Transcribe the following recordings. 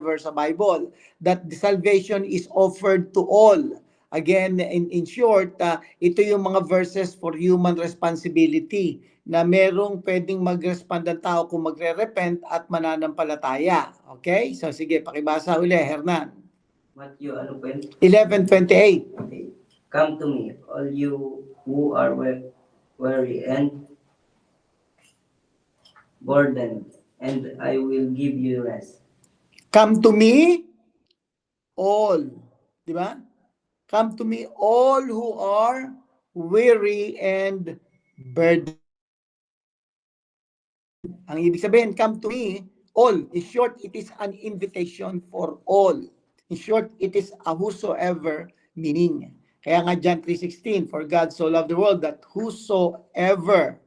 sa Bible, that the salvation is offered to all. Again, in short, ito yung mga verses for human responsibility na merong pwedeng mag-respond ng tao kung magre-repent at mananampalataya. Okay? So sige, pakibasa uli, Hernan. Matthew, ano po yun? 11:28. Okay. Come to me, all you who are weary and burdened, and I will give you rest. Come to me, all. Di ba? Come to me, all who are weary and burdened. Ang ibig sabihin, come to me, all. In short, it is an invitation for all. In short, it is a whosoever meaning. Kaya nga John 3:16, for God so loved the world that whosoever.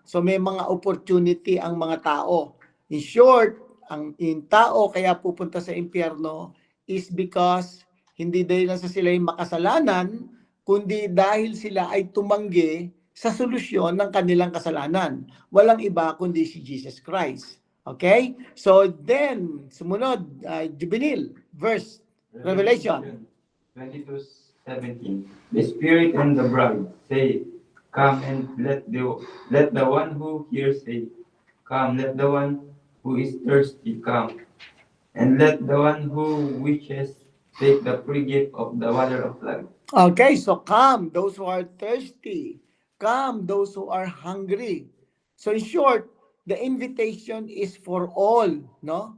So may mga opportunity ang mga tao. In short, ang tao kaya pupunta sa impyerno is because hindi dahil lang sa sila yung makasalanan, kundi dahil sila ay tumanggi sa solusyon ng kanilang kasalanan. Walang iba kundi si Jesus Christ. Okay? So then, sumunod, Juvenil, verse, Revelation 22:17. The Spirit and the bride say, come, and let the one who hears say, come, let the one who is thirsty come, and let the one who wishes take the free gift of the water of life. Okay, so come, those who are thirsty. Come, those who are hungry. So in short, the invitation is for all, no?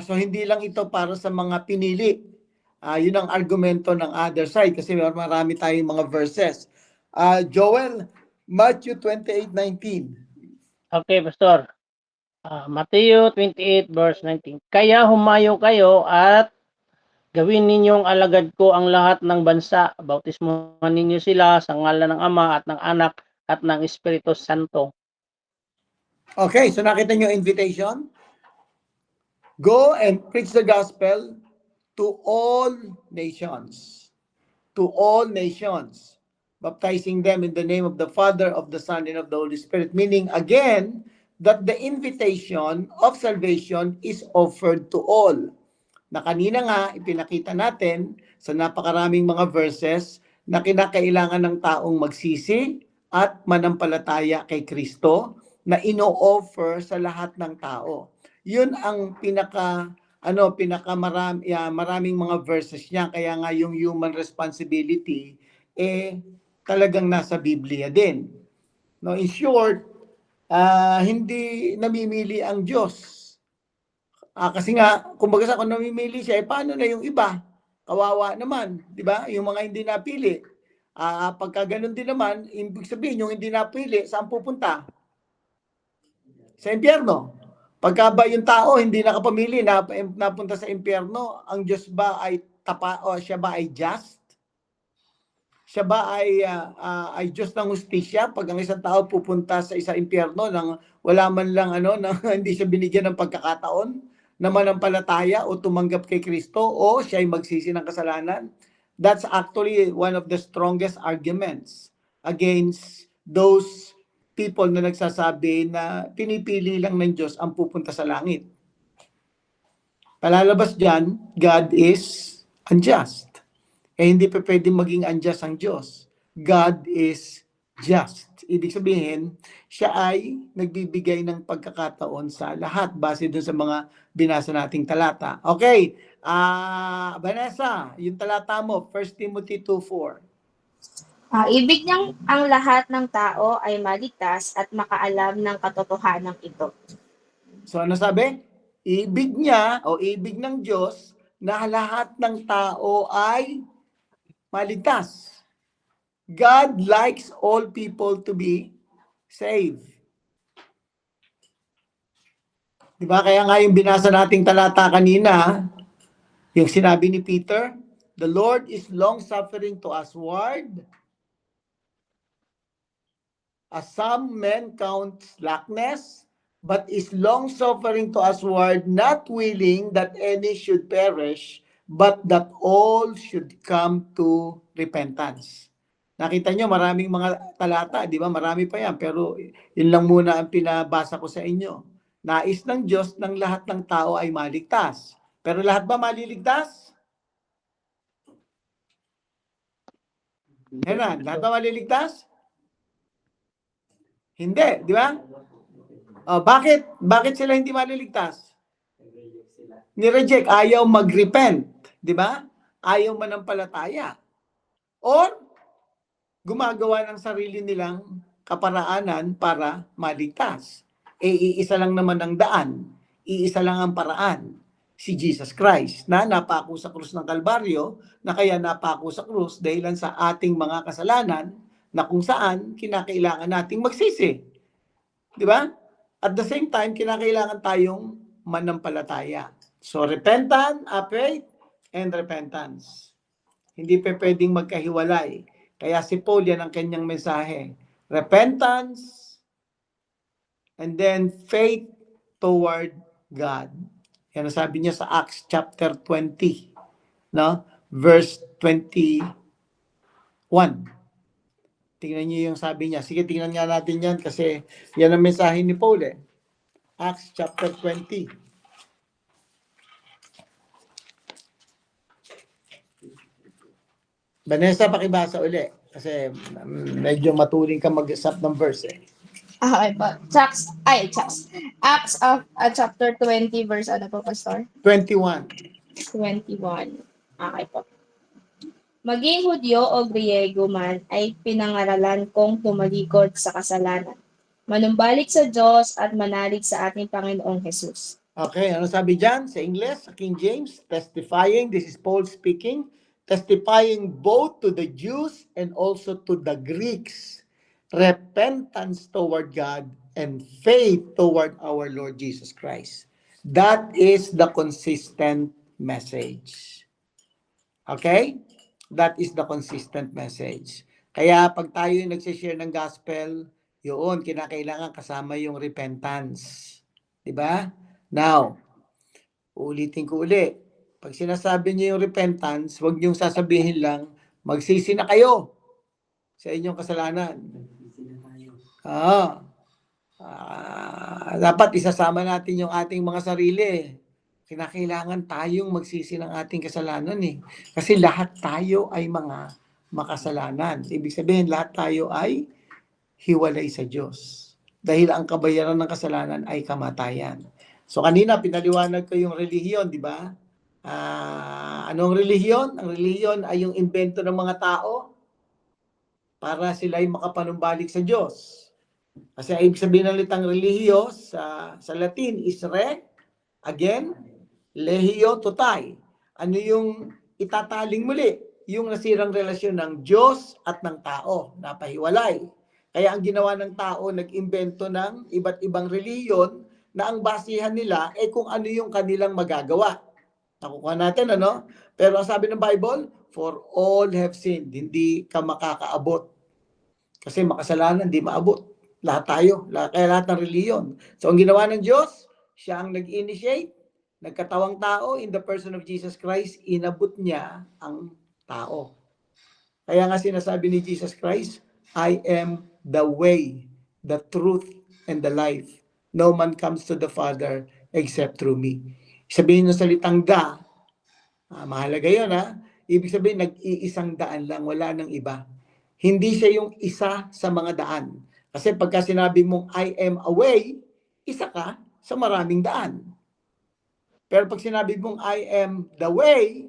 So hindi lang ito para sa mga pinili. Yun ang argumento ng other side kasi marami tayong mga verses. Joel, Matthew 28:19. Okay, Pastor. Matthew 28 verse 19. Kaya humayo kayo at gawin ninyong alagad ko ang lahat ng bansa. Bautismuhan ninyo sila sa ngalan ng Ama at ng Anak at ng Espiritu Santo. Okay, so nakita nyo invitation? Go and preach the gospel to all nations. To all nations. Baptizing them in the name of the Father, of the Son, and of the Holy Spirit. Meaning, again, that the invitation of salvation is offered to all. Na kanina nga, ipinakita natin sa napakaraming mga verses na kinakailangan ng taong magsisi at manampalataya kay Kristo na ino-offer sa lahat ng tao. Yun ang maraming mga verses niya. Kaya nga yung human responsibility, talagang nasa Biblia din. No, in short, hindi namimili ang Diyos. Kasi nga, kumbaga sa kung namimili siya, paano na yung iba? Kawawa naman, di ba? Yung mga hindi napili. Pagka ganun din naman, ibig sabihin, yung hindi napili, saan pupunta? Sa impyerno. Pagka ba yung tao hindi nakapamili napunta sa impyerno, ang Diyos ba ay o siya ba ay just? Siya ba ay Diyos ng hustisya pag ang isang tao pupunta sa isang impyerno nang wala man lang nang hindi siya binigyan ng pagkakataon na manampalataya o tumanggap kay Kristo o siya ay magsisi ng kasalanan? That's actually one of the strongest arguments against those people na nagsasabi na pinipili lang ng Diyos ang pupunta sa langit. Palalabas dyan, God is unjust. Hindi pa pwedeng maging unjust ang Diyos. God is just. Ibig sabihin, siya ay nagbibigay ng pagkakataon sa lahat base dun sa mga binasa nating talata. Okay, Vanessa, yung talata mo, 1 Timothy 2:4. Ibig niyang ang lahat ng tao ay maligtas at makaalam ng katotohanan ito. So ano sabi? Ibig niya o ibig ng Diyos na lahat ng tao ay maligtas. God likes all people to be saved. Diba? Kaya nga yung binasa nating talata kanina, yung sinabi ni Peter, the Lord is long-suffering to usward, as some men count slackness, but is long-suffering to usward, not willing that any should perish, but that all should come to repentance. Nakita nyo, maraming mga talata, di ba? Marami pa yan, pero yun lang muna ang pinabasa ko sa inyo. Nais ng Diyos ng lahat ng tao ay maligtas. Pero lahat ba maliligtas? Henan, lahat ba maliligtas? Hindi, di ba? Bakit? Bakit sila hindi maliligtas? Ni-reject, ayaw mag-repent, di ba? Ayaw manampalataya. Or, gumagawa ng sarili nilang kaparaanan para maligtas. Iisa lang naman ang daan. Iisa lang ang paraan. Si Jesus Christ na napako sa krus ng Kalbaryo, na kaya napako sa krus dahilan sa ating mga kasalanan na kung saan kinakailangan nating magsisi. Di ba? At the same time, kinakailangan tayong manampalataya. So, faith, and repentance. Hindi pa pwedeng magkahiwalay. Kaya si Paul, yan ang kanyang mensahe. Repentance, and then faith toward God. Yan ang sabi niya sa Acts chapter 20, no? Verse 21. Tingnan niyo yung sabi niya. Sige, tingnan nga natin yan kasi yan ang mensahe ni Paul eh. Acts chapter 20. Vanessa, pakibasa uli. Kasi medyo matuling ka mag-usap ng verse eh. Okay po. Acts of chapter 20 verse ano po, Pastor? 21. 21. Okay po. Maging Hudyo o Griego man ay pinangaralan kong tumalikod sa kasalanan, manumbalik sa Diyos at manalig sa ating Panginoong Jesus. Okay, ano sabi dyan sa English, sa King James? Testifying, this is Paul speaking, testifying both to the Jews and also to the Greeks, repentance toward God and faith toward our Lord Jesus Christ. That is the consistent message. Okay? That is the consistent message. Kaya pag tayo yung nagsishare ng gospel, yun, kinakailangan kasama yung repentance. Diba? Now, ulitin ko uli. Pag sinasabi niyo yung repentance, huwag niyong sasabihin lang, magsisi na kayo sa inyong kasalanan. Dapat isasama natin yung ating mga sarili. Kinakailangan tayong magsisi ng ating kasalanan eh. Kasi lahat tayo ay mga makasalanan. Ibig sabihin, lahat tayo ay hiwalay sa Diyos. Dahil ang kabayaran ng kasalanan ay kamatayan. So kanina, pinaliwanag ko yung relihiyon, di ba? Anong relihiyon? Ang relihiyon ay yung invento ng mga tao para sila ay makapanumbalik sa Diyos. Kasi ibig sabihin ng litang relihiyo sa Latin is again, lehio totai. Ano yung itataling muli? Yung nasirang relasyon ng Diyos at ng tao, napahiwalay. Kaya ang ginawa ng tao, nag-imbento ng iba't ibang relihiyon na ang basihan nila ay kung ano yung kanilang magagawa. Nakukuha natin, ano? Pero ang sabi ng Bible, for all have sinned. Hindi ka makakaabot. Kasi makasalanan, hindi maabot. Lahat tayo. Kaya lahat ng reliyon. So, ang ginawa ng Diyos, siya ang nag-initiate, nagkatawang tao, in the person of Jesus Christ, inabot niya ang tao. Kaya nga sinasabi ni Jesus Christ, I am the way, the truth, and the life. No man comes to the Father except through me. Sabihin ng salitang mahalaga yun ha. Ibig sabihin, nag-iisang daan lang, wala nang iba. Hindi siya yung isa sa mga daan. Kasi pagka sinabi mong I am a way, isa ka sa maraming daan. Pero pag sinabi mong I am the way,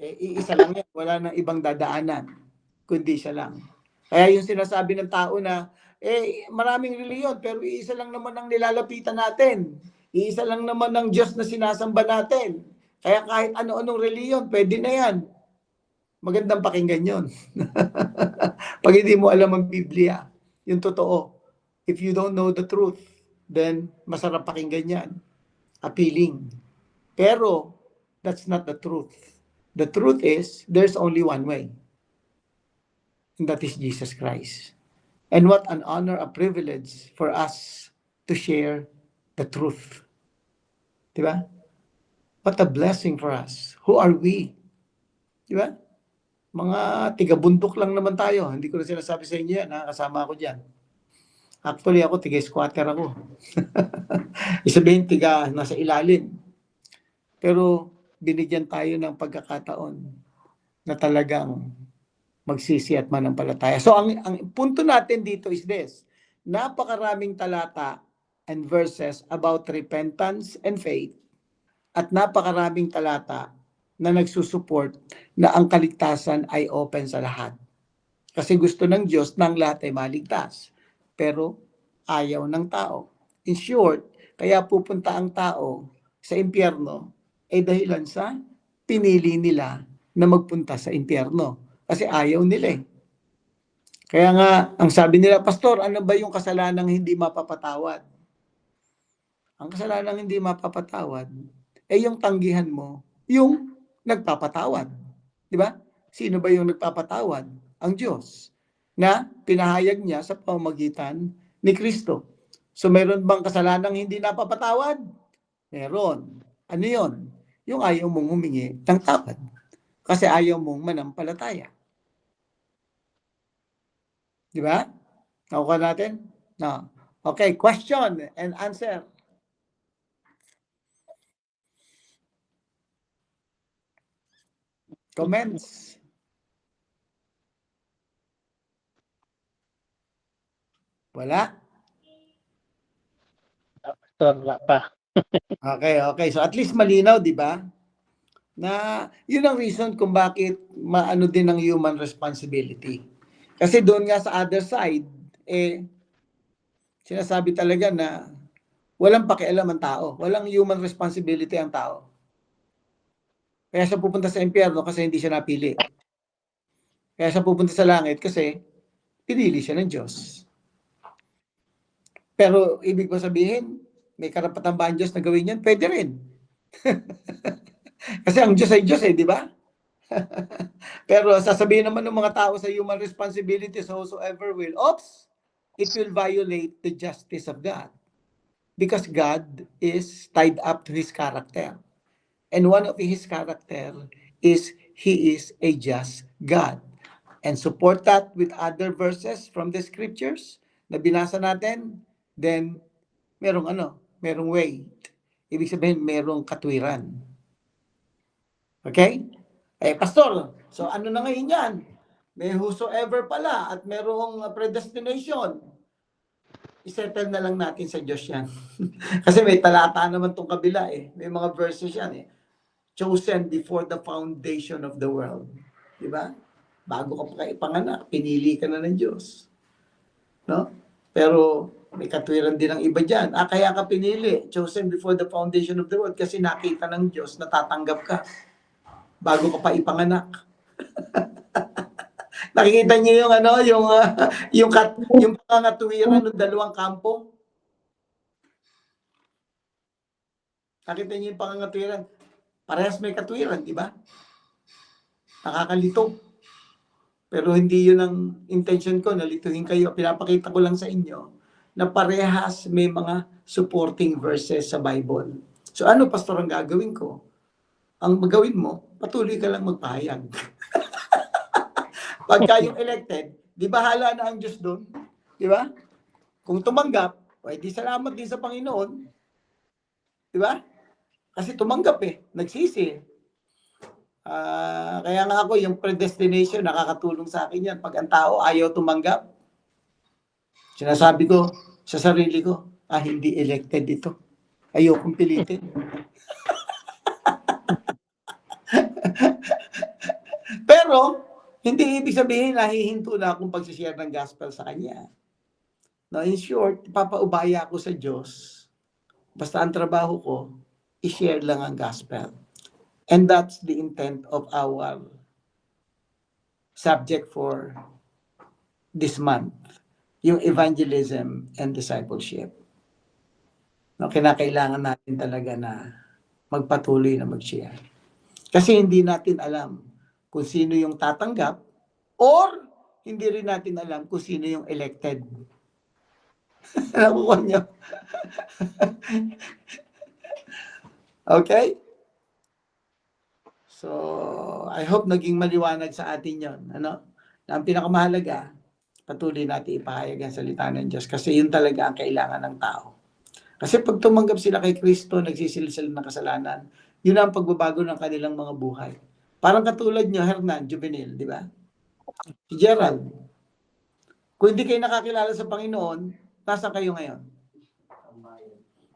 iisa lang yan. Wala nang ibang dadaanan, kundi siya lang. Kaya yung sinasabi ng tao na, maraming reliyon, pero iisa lang naman ang nilalapitan natin. Iisa lang naman ang Diyos na sinasamba natin. Kaya kahit ano-anong reliyon, pwede na yan. Magandang pakinggan yun. Pag hindi mo alam ang Biblia, yung totoo. If you don't know the truth, then masarap pakinggan yan. Appealing. Pero, that's not the truth. The truth is, there's only one way. And that is Jesus Christ. And what an honor, a privilege for us to share the truth. Diba? What a blessing for us. Who are we? Diba? Mga tiga-bundok lang naman tayo. Hindi ko na sinasabi sa inyo yan. Kasama ako dyan. Actually, ako tiga-squatter ako. Isabihin, nasa ilalim. Pero binigyan tayo ng pagkakataon na talagang magsisi at manampalataya. So ang punto natin dito is this. Napakaraming talata and verses about repentance and faith at napakaraming talata na nagsusupport na ang kaligtasan ay open sa lahat. Kasi gusto ng Diyos na ang lahat ay maligtas. Pero ayaw ng tao. In short, kaya pupunta ang tao sa impyerno ay dahilan sa pinili nila na magpunta sa impyerno. Kasi ayaw nila eh. Kaya nga, ang sabi nila, Pastor, ano ba yung kasalanang hindi mapapatawad? Ang kasalanang hindi mapapatawad ay yung tanggihan mo, yung nagpapatawad. Di ba? Sino ba yung nagpapatawad? Ang Diyos na pinahayag niya sa pamamagitan ni Kristo. So meron bang kasalanang hindi napapatawad? Meron. Ano yon? Yung ayaw mong humingi ng tawad. Kasi ayaw mong manampalataya. Di ba? Nakuha natin? No. Okay, question and answer. Comments? Wala? Pastor, wala pa. Okay. So at least malinaw, di ba? Na yun ang reason kung bakit maano din ang human responsibility. Kasi doon nga sa other side, sinasabi talaga na walang pakialam ang tao. Walang human responsibility ang tao. Kaya siya pupunta sa impyerno kasi hindi siya napili. Kaya siya pupunta sa langit kasi pinili siya ng Diyos. Pero ibig ko sabihin, may karapatan ba ang Diyos na gawin yan? Pwede rin. Kasi ang Diyos ay Diyos di ba? Pero sasabihin naman ng mga tao sa human responsibilities, whosoever will, it will violate the justice of God. Because God is tied up to His character. And one of His character is He is a just God. And support that with other verses from the scriptures na binasa natin, then merong weight. Ibig sabihin, merong katwiran. Okay? Pastor, so ano na ngayon yan? May whosoever pala at merong predestination. Isettle na lang natin sa Diyos yan. Kasi may talata naman tong kabila May mga verses yan Chosen before the foundation of the world. Diba? Bago ka pa ipanganak, pinili ka na ng Diyos. No? Pero may katwiran din ang iba dyan. Kaya ka pinili, chosen before the foundation of the world kasi nakita ng Diyos na tatanggap ka bago ka pa ipanganak. Nakikita niyo yung pangangatuwiran ng dalawang kampo? Nakita niyo yung pangangatuwiran? Parehas may katwiran, di ba? Nakakalito. Pero hindi yun ang intention ko, nalituhin kayo. Pinapakita ko lang sa inyo na parehas may mga supporting verses sa Bible. So ano, Pastor, ang gagawin ko? Ang magawin mo, patuloy ka lang magpahayag. Pagka yung elected, di ba hala na ang Diyos doon? Di ba? Kung tumanggap, di salamat din sa Panginoon. Di ba? Kasi tumanggap nagsisi. Kaya nga ako, yung predestination, nakakatulong sa akin yan. Pag ang tao ayaw tumanggap, sinasabi ko sa sarili ko, hindi elected ito. Ayokong pilitin. Pero, hindi ibig sabihin na hihinto na akong pagsishare ng gospel sa kanya. No, in short, papaubaya ako sa Diyos. Basta ang trabaho ko, i-share lang ang gospel. And that's the intent of our subject for this month. Yung evangelism and discipleship. No, kinakailangan natin talaga na magpatuloy na mag-share. Kasi hindi natin alam kung sino yung tatanggap or hindi rin natin alam kung sino yung elected. Nakuha niyo? Okay? So, I hope naging maliwanag sa atin yon. Na ang pinakamahalaga, patuloy natin ipahayag ang salita ng Diyos kasi yun talaga ang kailangan ng tao. Kasi pag tumanggap sila kay Kristo, nagsisili sila ng kasalanan, Yun ang pagbabago ng kanilang mga buhay. Parang katulad nyo, Hernan, Juvenil, di ba? Si Gerald. Kung hindi kayo nakakilala sa Panginoon, nasaan kayo ngayon?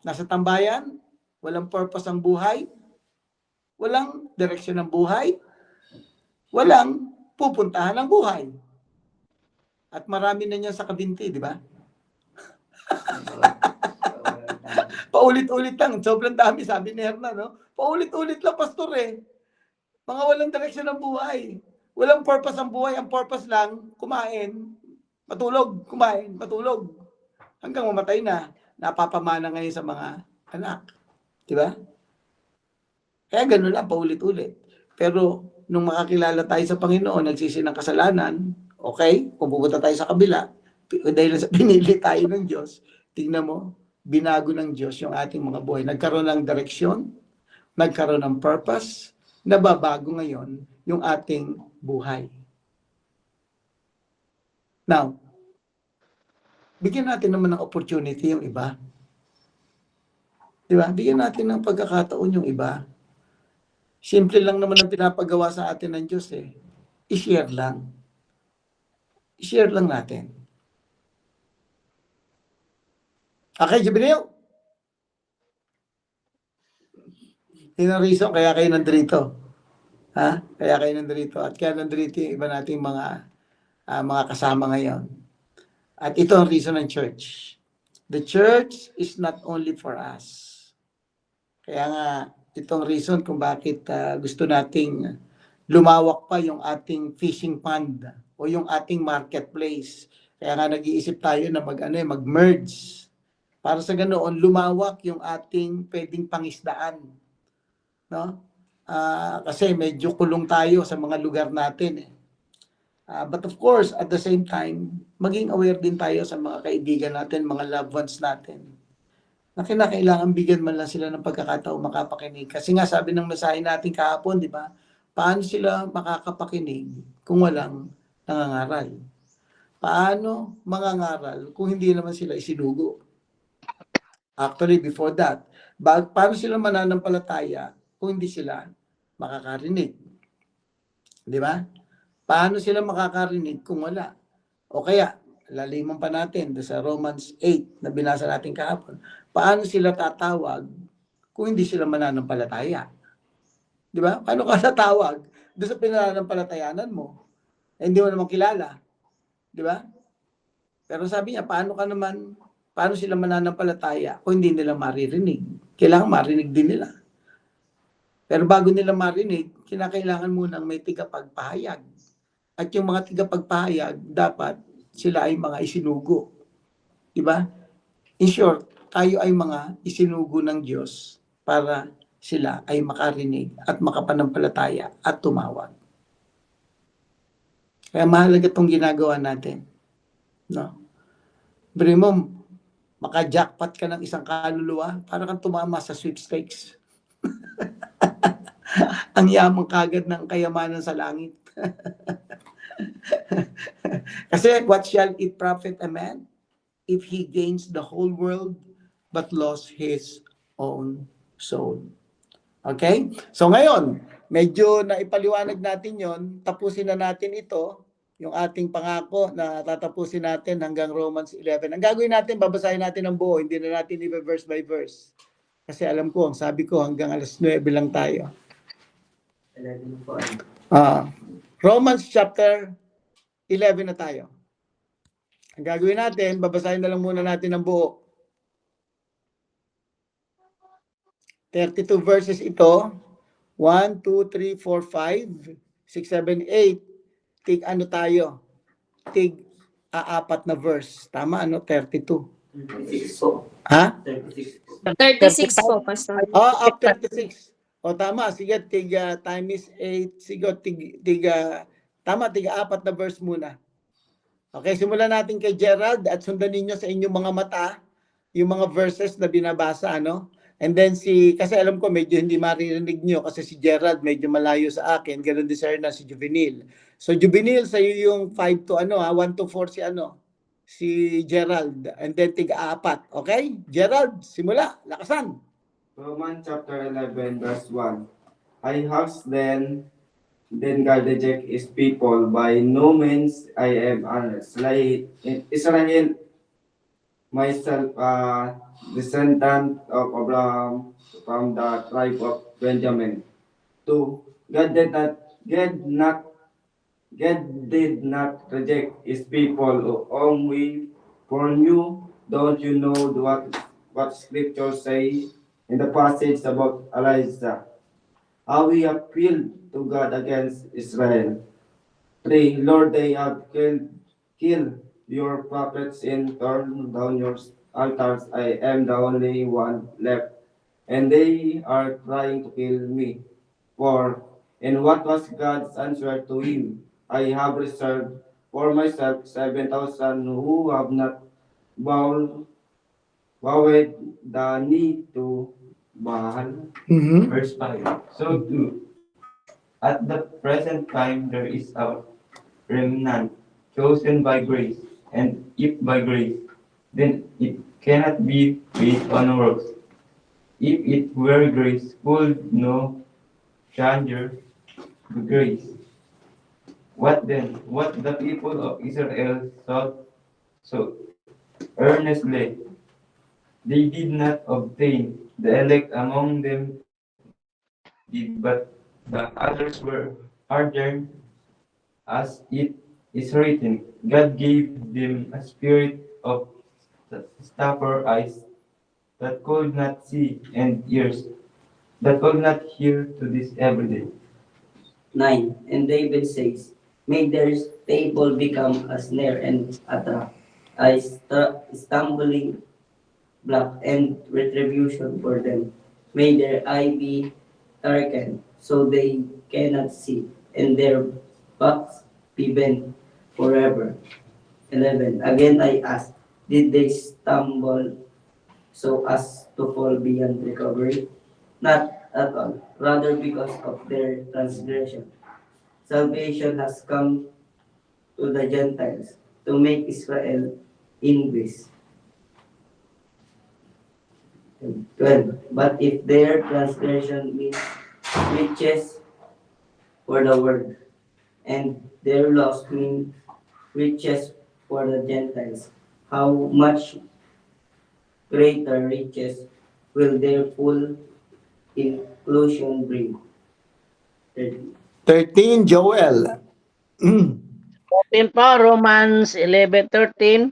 Nasa tambayan? Walang purpose ang buhay? Walang direksyon ng buhay? Walang pupuntahan ng buhay? At marami na niyan sa kabinti, di ba? Paulit-ulit lang. Sobrang dami, sabi ni Hernan, no? Paulit-ulit lang, pastor eh. Mga walang direksyon ng buhay. Walang purpose ang buhay. Ang purpose lang, kumain, matulog, kumain, matulog. Hanggang mamatay na. Napapamana ngayon sa mga anak. Di ba? Kaya gano'n lang, paulit-ulit. Pero nung makakilala tayo sa Panginoon, nagsisi ng kasalanan, okay, kung pupunta tayo sa kabila, dahil sa pinili tayo ng Diyos, tingnan mo, binago ng Diyos yung ating mga buhay. Nagkaroon ng direksyon, nagkaroon ng purpose, nababago ngayon yung ating buhay. Now, bigyan natin naman ng opportunity yung iba. Di ba? Bigyan natin ng pagkakataon yung iba. Simple lang naman ang pinapagawa sa atin ng Diyos eh. I-share lang. I-share lang natin. Okay, Jubileo? Yun ang reason kaya kayo nandito. Ha? Kaya kayo nandito. At kaya nandito yung iba nating mga kasama ngayon. At ito ang reason ng church. The church is not only for us. Kaya nga, itong reason kung bakit gusto nating lumawak pa yung ating fishing pond o yung ating marketplace. Kaya nga nag-iisip tayo na mag-merge. Para sa ganoon, lumawak yung ating pwedeng pangisdaan. No? Kasi medyo kulong tayo sa mga lugar natin. But of course, at the same time, maging aware din tayo sa mga kaibigan natin, mga loved ones natin. Na kinakailangan bigyan man lang sila ng pagkakataon makapakinig. Kasi nga sabi ng mensahe natin kahapon, di ba? Paano sila makakapakinig kung walang nangangaral? Paano mangangaral kung hindi naman sila isinugo? Actually, before that, paano sila mananampalataya kung hindi sila makakarinig? Di ba? Paano sila makakarinig kung wala? O kaya, laliman pa natin sa Romans 8 na binasa natin kahapon. Paano sila tatawag kung hindi sila mananampalataya? Di ba? Paano ka tatawag doon sa pinananampalatayanan mo? Hindi mo naman kilala. Di ba? Pero sabi niya, paano sila mananampalataya kung hindi nila maririnig? Kailangan marinig din nila. Pero bago nila marinig, kinakailangan munang may tigapagpahayag. At yung mga tigapagpahayag, dapat sila ay mga isinugo. Diba? In short, tayo ay mga isinugo ng Diyos para sila ay makarinig at makapanampalataya at tumawag. Kaya mahalaga itong ginagawa natin. No? Beri mo, maka-jackpot ka ng isang kaluluwa, para kang tumama sa sweepstakes. Ang yamang kagad ng kayamanan sa langit. Kasi what shall it profit a man if he gains the whole world but lost his own soul? Okay? So ngayon, medyo naipaliwanag natin yon. Tapusin na natin ito, yung ating pangako na tatapusin natin hanggang Romans 11. Ang gagawin natin, babasahin natin ang buo, hindi na natin i-verse by verse. Kasi alam ko, ang sabi ko hanggang alas 9 lang tayo. 11 po. Romans chapter 11 na tayo. Ang gagawin natin, babasahin na lang muna natin ang buo. 32 verses ito. 1, 2, 3, 4, 5, 6, 7, 8. Tig ano tayo? Tig apat na verse. Tama ano? 32. 36 po. Ha? 36 po. 36 po, Pastor. Up 36. O tama, sige, time is 8. Sige, tama, apat na verse muna. Okay, simulan natin kay Gerald at sundan ninyo sa inyong mga mata yung mga verses na binabasa, ano? And then kasi alam ko medyo hindi maririnig nyo kasi si Gerald medyo malayo sa akin. Ganun din si Juvenil. So Juvenil, sa iyo yung 5 to 1 to 4 si Gerald. And then tig-apat. Okay? Gerald, simula. Lakasan. Romans chapter 11, verse 1. I have then God reject his people. By no means I am an Israel myself, descendant of Abraham from the tribe of Benjamin. 2. God did not reject his people whom we foreknew. Don't you know what scripture say in the passage about Elijah? How he appealed to God against Israel. 3. Lord, they have killed your prophets and torn down your altars. I am the only one left, and they are trying to kill me. 4. And what was God's answer to him? I have reserved for myself 7,000 who have not bowed, bowed the knee to Baal. Mhm. Verse 5. So too, at the present time there is a remnant chosen by grace, and if by grace, then it cannot be based on works. If it were grace, could no stranger be grace? What then? What the people of Israel sought so earnestly, they did not obtain. The elect among them did, but the others were hardened, as it is written. God gave them a spirit of stupor, eyes that could not see, and ears that could not hear to this every day. 9. And David says, may their table become a snare and a trap, a stumbling block and retribution for them. May their eye be darkened, so they cannot see, and their backs be bent forever. 11. Again I ask, did they stumble so as to fall beyond recovery? Not at all, rather because of their transgression. Salvation has come to the Gentiles to make Israel increase. 12. But if their transgression means riches for the world, and their loss means riches for the Gentiles, how much greater riches will their full inclusion bring? 13. 13, Joel. Open pa, Romans 11:13.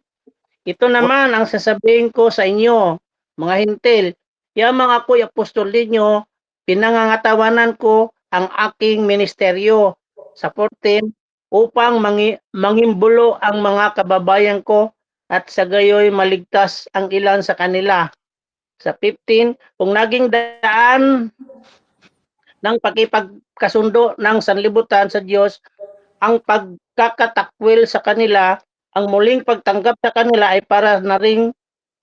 Ito naman ang sasabihin ko sa inyo, mga hintil. Yamang ako'y apostol ninyo, pinangangatawanan ko ang aking ministeryo. Sa 14, upang mangimbulo ang mga kababayan ko at sa gayoy maligtas ang ilan sa kanila. Sa 15, kung naging daan ng pakipagkasundo ng sanlibutan sa Diyos ang pagkakatakwil sa kanila, ang muling pagtanggap sa kanila ay para na ring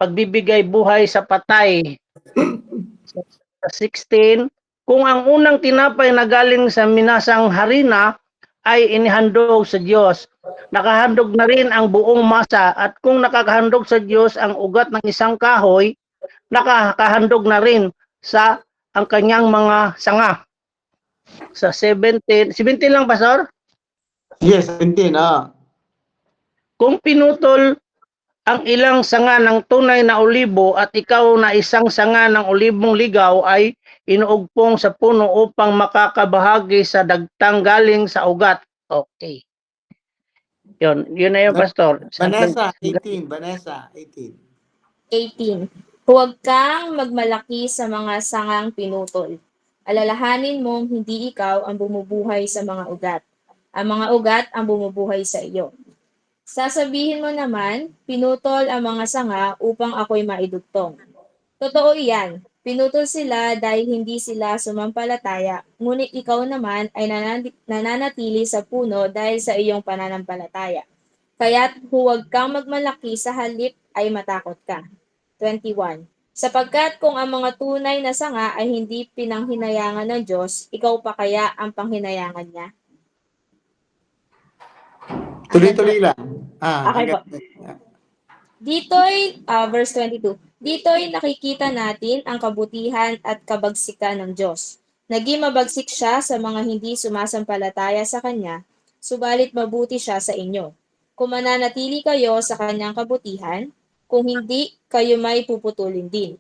pagbibigay buhay sa patay. Sa 16, kung ang unang tinapay na galing sa minasang harina ay inihandog sa Diyos, nakahandog na rin ang buong masa, at kung nakakahandog sa Diyos ang ugat ng isang kahoy, nakakahandog na rin sa ang kanyang mga sanga. Sa 17 lang, Pastor? Yes, 17. Kung pinutol ang ilang sanga ng tunay na olibo at ikaw na isang sanga ng olibong ligaw ay inuugpong sa puno upang makakabahagi sa dagtang galing sa ugat. Okay. Yun na yun, Pastor. Vanessa, 18. Vanessa, 18. 18. Huwag kang magmalaki sa mga sangang pinutol. Alalahanin mong hindi ikaw ang bumubuhay sa mga ugat. Ang mga ugat ang bumubuhay sa iyo. Sasabihin mo naman, pinutol ang mga sanga upang ako'y maidugtong. Totoo iyan. Pinutol sila dahil hindi sila sumampalataya, ngunit ikaw naman ay nananatili sa puno dahil sa iyong pananampalataya. Kaya't huwag kang magmalaki, sa halip ay matakot ka. 21. Sapagkat kung ang mga tunay na sanga ay hindi pinanghinayangan ng Diyos, ikaw pa kaya ang panghinayangan niya? Tuloy-tuloy lang. Okay po. Dito'y, verse 22, dito'y nakikita natin ang kabutihan at kabagsikan ng Diyos. Naging mabagsik siya sa mga hindi sumasampalataya sa Kanya, subalit mabuti siya sa inyo. Kung mananatili kayo sa Kanyang kabutihan, kung hindi, kayo may puputulin din.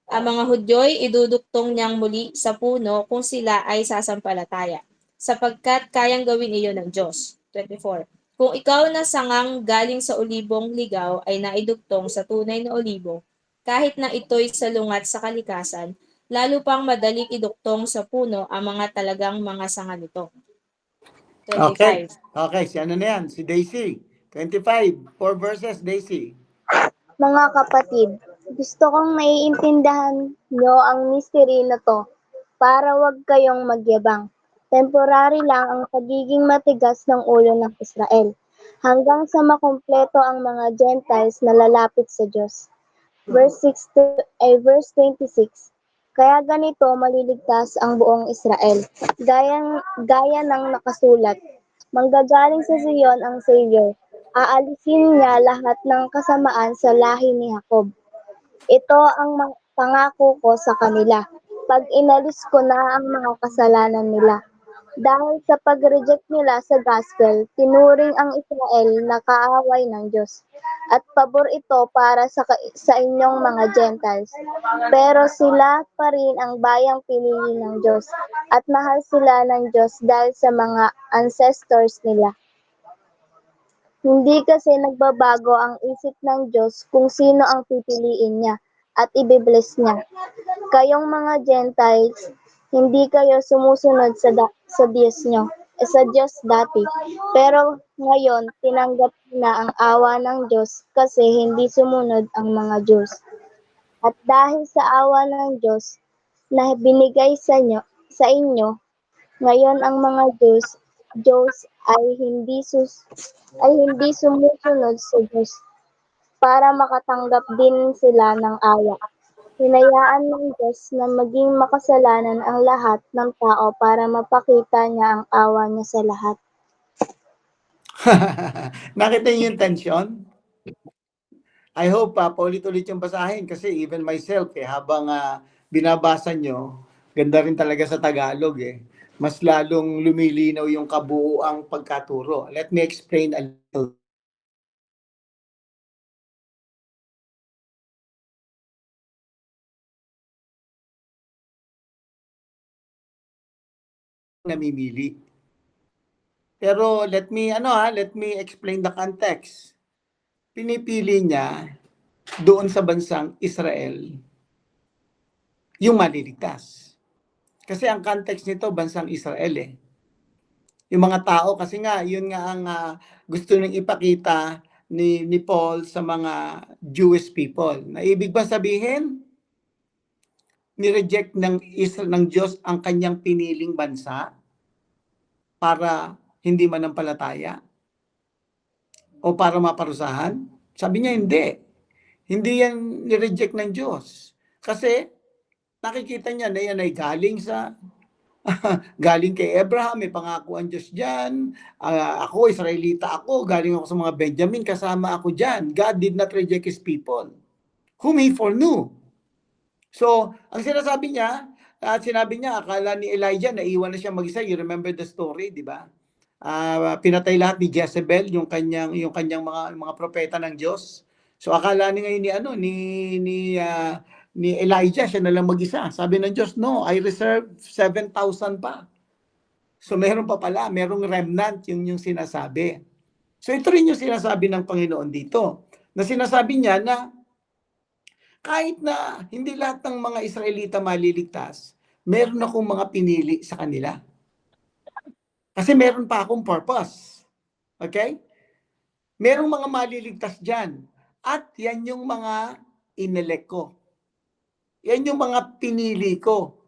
Ang mga Hudyo'y iduduktong niyang muli sa puno kung sila ay sasampalataya, sapagkat kayang gawin iyon ng Diyos. 24. Kung ikaw na sangang galing sa olibong ligaw ay naidugtong sa tunay na olibo, kahit na ito'y salungat sa kalikasan, lalo pang madaling iduktong sa puno ang mga talagang mga sanga nito. Okay. 25. Okay, si ano na yan? Si Daisy. 25. 4 verses, Daisy. Mga kapatid, gusto kong maiintindihan nyo ang mystery na to para wag kayong magyabang. Temporary lang ang pagiging matigas ng ulo ng Israel hanggang sa makumpleto ang mga Gentiles na lalapit sa Diyos. Verse 26. Kaya ganito maliligtas ang buong Israel. Gaya ng nakasulat, manggagaling sa Zion ang Savior. Aalisin niya lahat ng kasamaan sa lahi ni Jacob. Ito ang pangako ko sa kanila, pag inalis ko na ang mga kasalanan nila. Dahil sa pag-reject nila sa gospel, tinuring ang Israel na kaaway ng Diyos. At pabor ito para sa inyong mga Gentiles. Pero sila pa rin ang bayang pinili ng Diyos. At mahal sila ng Diyos dahil sa mga ancestors nila. Hindi kasi nagbabago ang isip ng Diyos kung sino ang pipiliin niya at ibibless niya. Kayong mga Gentiles, hindi kayo sumusunod sa Diyos nyo, sa Diyos dati. Pero ngayon, tinanggap na ang awa ng Diyos kasi hindi sumunod ang mga Diyos. At dahil sa awa ng Diyos na binigay sa inyo, ngayon ang mga Diyos ay hindi sumusunod sa Diyos para makatanggap din sila ng awa. Hinayaan ng Diyos na maging makasalanan ang lahat ng tao para mapakita niya ang awa niya sa lahat. Nakita niyo yung tension? I hope paulit-ulit yung basahin kasi even myself habang binabasa nyo, ganda rin talaga sa Tagalog Mas lalong lumilinaw yung kabuuang pagkaturo. Let me explain a little. Namimili. Pero let me explain the context. Pinipili niya doon sa bansang Israel yung maliligtas. Kasi ang context nito bansang Israel Yung mga tao kasi nga yun nga ang gusto nang ipakita ni Paul sa mga Jewish people. Na ibig ba sabihin ni-reject ng Diyos ang kanyang piniling bansa para hindi manampalataya o para maparusahan? Sabi niya hindi. Hindi yan ni-reject ng Diyos. Kasi nakikita niya na yan ay galing kay Abraham, may pangako ang Diyos dyan. Ako, Israelita ako, galing ako sa mga Benjamin, kasama ako dyan. God did not reject His people, whom He foreknew. So, ang sinasabi niya, sinabi niya, akala ni Elijah, naiwan na siya mag-isa. You remember the story, di ba? Pinatay lahat ni Jezebel, yung kanyang mga propeta ng Diyos. So, akala ni ngayon ni Elijah, siya na lang mag-isa. Sabi ng Diyos, no, I reserve 7,000 pa. So, meron pa pala, merong remnant yung sinasabi. So, ito rin yung sinasabi ng Panginoon dito. Na sinasabi niya na kahit na hindi lahat ng mga Israelita maliligtas, meron akong mga pinili sa kanila. Kasi meron pa akong purpose. Okay? Merong mga maliligtas dyan. At yan yung mga inelect ko. Yan yung mga pinili ko.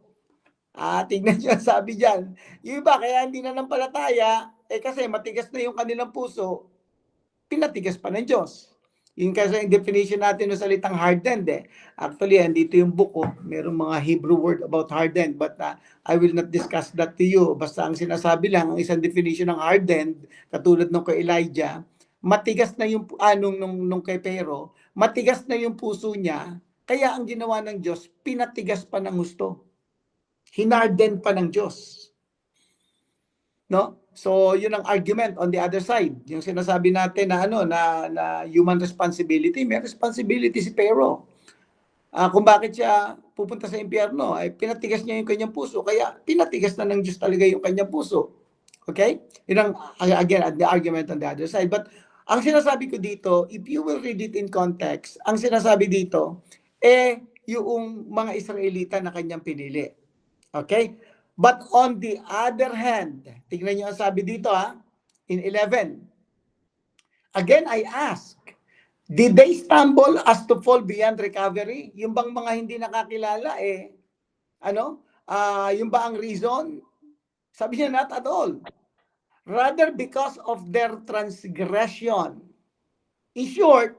Tignan nyo, sabi dyan. Yung iba, kaya hindi na nampalataya, kasi matigas na yung kanilang puso, pinatigas pa ng Diyos. Yung kasi yung definition natin ng salitang hardened Actually, andito yung book merong mga Hebrew word about hardened, but I will not discuss that to you. Basta ang sinasabi lang, ang isang definition ng hardened, katulad ng kay Elijah, matigas na yung nung kay Pero, matigas na yung puso niya, kaya ang ginawa ng Diyos, pinatigas pa ng gusto. Hinarden pa ng Diyos. No? So, yun ang argument on the other side. Yung sinasabi natin na na human responsibility, may responsibility si Pero. Kung bakit siya pupunta sa impyerno, ay pinatigas niya yung kanyang puso, kaya pinatigas na ng Diyos talaga yung kanyang puso. Okay? Yun ang, again, the argument on the other side. But ang sinasabi ko dito, if you will read it in context, ang sinasabi dito, yung mga Israelita na kanyang pinili. Okay? But on the other hand, tingnan niyo ang sabi dito in 11. Again, I ask, did they stumble as to fall beyond recovery? Yung bang mga hindi nakakilala, yung ba ang reason? Sabi niya, not at all. Rather because of their transgression. In short,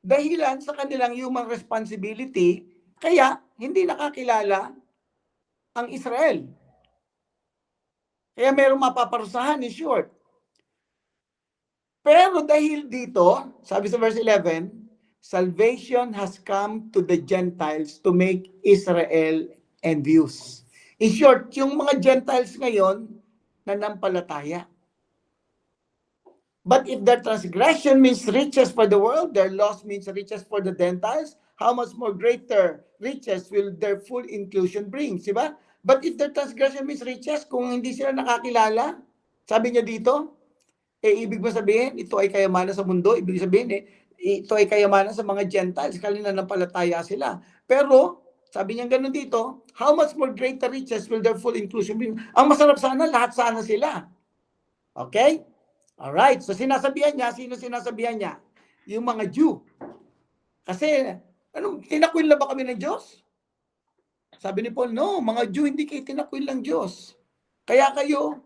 dahilan sa kanilang human responsibility, kaya hindi nakakilala ang Israel. Kaya mayroong mapaparusahan, in short. Pero dahil dito, sabi sa verse 11, salvation has come to the Gentiles to make Israel envious. In short, yung mga Gentiles ngayon, nanampalataya. But if their transgression means riches for the world, their loss means riches for the Gentiles, how much more greater riches will their full inclusion bring? Diba? But if their transgression means riches, kung hindi sila nakakilala, sabi niya dito, ibig mo sabihin, ito ay kayamanan sa mundo, ibig sabihin, ito ay kayamanan sa mga Gentiles, kalina ng palataya sila. Pero, sabi niya ganun dito, how much more greater riches will their full inclusion bring? Ang masarap sana, lahat sana sila. Okay? Alright, so sinasabihan niya, sino sinasabihan niya? Yung mga Jew. Kasi, tinakwil na ba kami ng Diyos? Sabi ni Paul, no, mga Jew, hindi kayo tinakwil ng Diyos. Kaya kayo,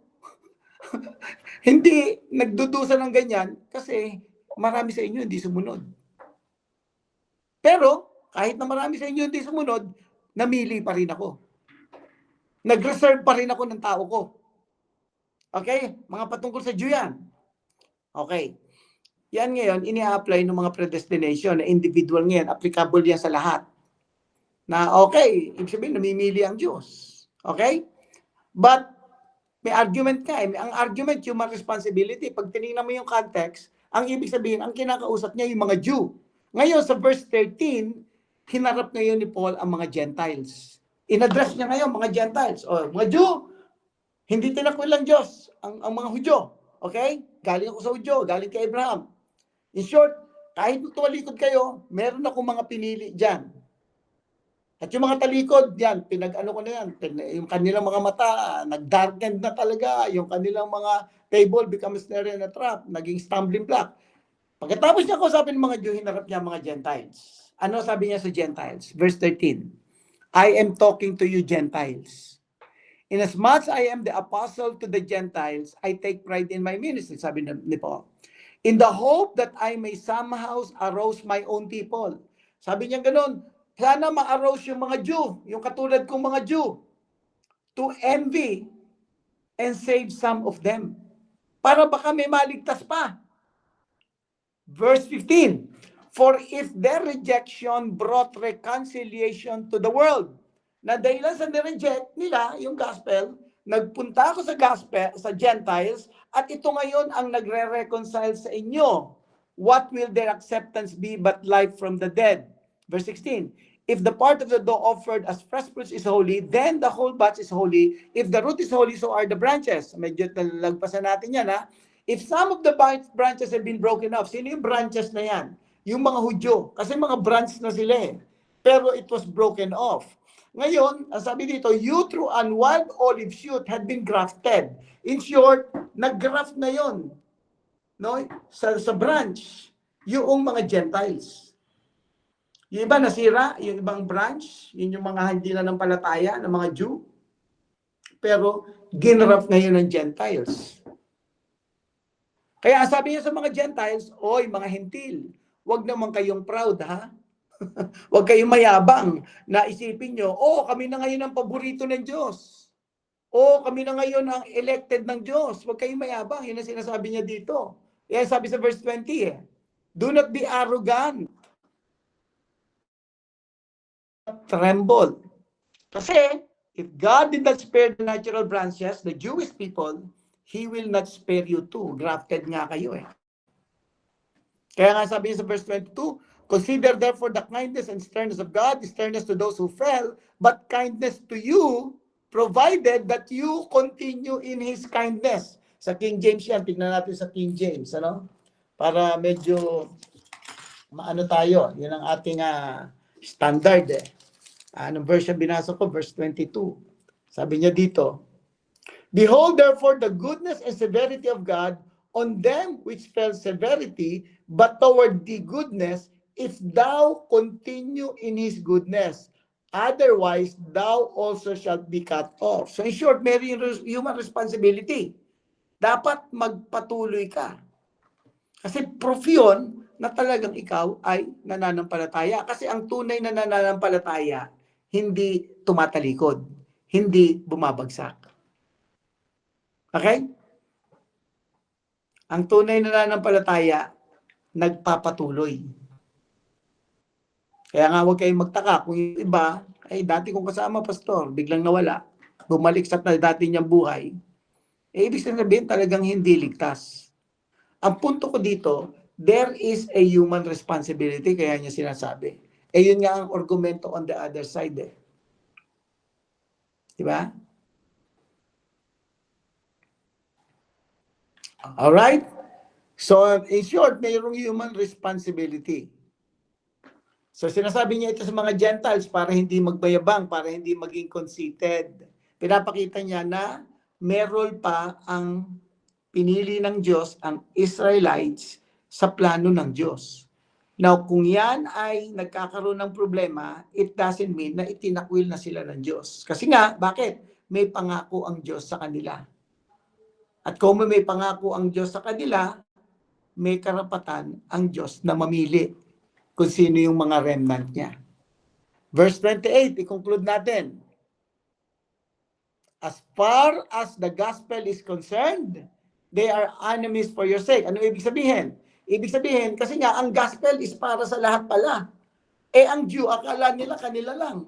hindi nagdudusa ng ganyan kasi marami sa inyo hindi sumunod. Pero, kahit na marami sa inyo hindi sumunod, namili pa rin ako. Nag-reserve pa rin ako ng tao ko. Okay? Mga patungkol sa Jew yan. Okay. Yan ngayon, ini-apply ng mga predestination na individual ngayon. Applicable yan sa lahat. Na okay, ibig sabihin, namimili ang Diyos. Okay? But, may argument ka Ang argument, human responsibility. Pag tinignan mo yung context, ang ibig sabihin, ang kinakausap niya yung mga Jew. Ngayon, sa verse 13, hinarap ngayon ni Paul ang mga Gentiles. In-address niya ngayon, mga Gentiles. O, mga Jew, hindi tinakwil lang Diyos ang mga Hudyo. Okay? Galing ako sa Hudyo, galing kay Abraham. In short, kahit tumalikod kayo, meron akong mga pinili dyan. At yung mga talikod, yan, pinag-ano ko na yan, yung kanilang mga mata, nag-darkened na talaga, yung kanilang mga table becomes snare and a trap, naging stumbling block. Pagkatapos niya kausapin ng mga Jew, hinarap niya mga Gentiles. Ano sabi niya sa Gentiles? Verse 13, I am talking to you Gentiles. Inasmuch I am the apostle to the Gentiles, I take pride in my ministry, sabi ni Paul. In the hope that I may somehow arouse my own people. Sabi niya ganun, sana ma-arouse yung mga Jew, yung katulad kong mga Jew, to envy and save some of them. Para baka may maligtas pa. Verse 15, for if their rejection brought reconciliation to the world, na dahilan sa nireject nila yung gospel, nagpunta ako sa gospel, sa Gentiles, at ito ngayon ang nagre-reconcile sa inyo. What will their acceptance be but life from the dead? Verse 16, if the part of the dough offered as fresh fruits is holy, then the whole batch is holy. If the root is holy, so are the branches. Medyo talagpasan natin yan If some of the branches have been broken off, sino yung branches na yan? Yung mga Hudyo. Kasi mga branch na sila Pero it was broken off. Ngayon, ang sabi dito, you through an wild olive shoot had been grafted. In short, nag-graft na yon, no? Sa branch, yung mga Gentiles. Yung iba nasira, yung ibang branch, yun yung mga hindi na ng palataya, ng mga Jew. Pero, ginraft ngayon ng Gentiles. Kaya sabi niya sa mga Gentiles, oy, mga hentil, wag naman kayong proud, Huwag kayong mayabang na isipin nyo, kami na ngayon ang paborito ng Diyos. Kami na ngayon ang elected ng Diyos. Huwag kayong mayabang. Yun ang sinasabi niya dito. Yan sabi sa verse 20 eh. Do not be arrogant. Tremble. Kasi, if God did not spare the natural branches, the Jewish people, He will not spare you too. Grafted nga kayo eh. Kaya nga sabi niya sa verse 22, consider therefore the kindness and sternness of God, sternness to those who fell, but kindness to you, provided that you continue in His kindness. Sa King James yan, tingnan natin sa King James, ano? Para medyo maano tayo, yun ang ating standard eh. Anong verse yung binasa ko? Verse 22. Sabi niya dito, behold therefore the goodness and severity of God on them which fell severity, but toward the goodness, if thou continue in His goodness, otherwise thou also shalt be cut off. So in short, may human responsibility. Dapat magpatuloy ka. Kasi proof yun na talagang ikaw ay nananampalataya. Kasi ang tunay na nananampalataya, hindi tumatalikod, hindi bumabagsak. Okay? Ang tunay na nananampalataya, nagpapatuloy. Kaya nga huwag kayong magtaka kung yung iba, ay dati kong kasama, pastor, biglang nawala, bumalik sa dati niyang buhay, ibig sabihin talagang hindi ligtas. Ang punto ko dito, there is a human responsibility, kaya niya sinasabi. Yun nga ang argumento on the other side eh. Diba? Alright? So, in short, mayroong human responsibility. So, sinasabi niya ito sa mga Gentiles para hindi magbayabang, para hindi maging conceited. Pinapakita niya na meron pa ang pinili ng Diyos, ang Israelites, sa plano ng Diyos. Now, kung yan ay nagkakaroon ng problema, it doesn't mean na itinakwil na sila ng Diyos. Kasi nga, bakit? May pangako ang Diyos sa kanila. At kung may pangako ang Diyos sa kanila, may karapatan ang Diyos na mamili kung sino yung mga remnant niya. Verse 28, i-conclude natin. As far as the gospel is concerned, they are enemies for your sake. Ano ibig sabihin? Ibig sabihin, kasi nga, ang gospel is para sa lahat pala. Ang Jew, akala nila kanila lang.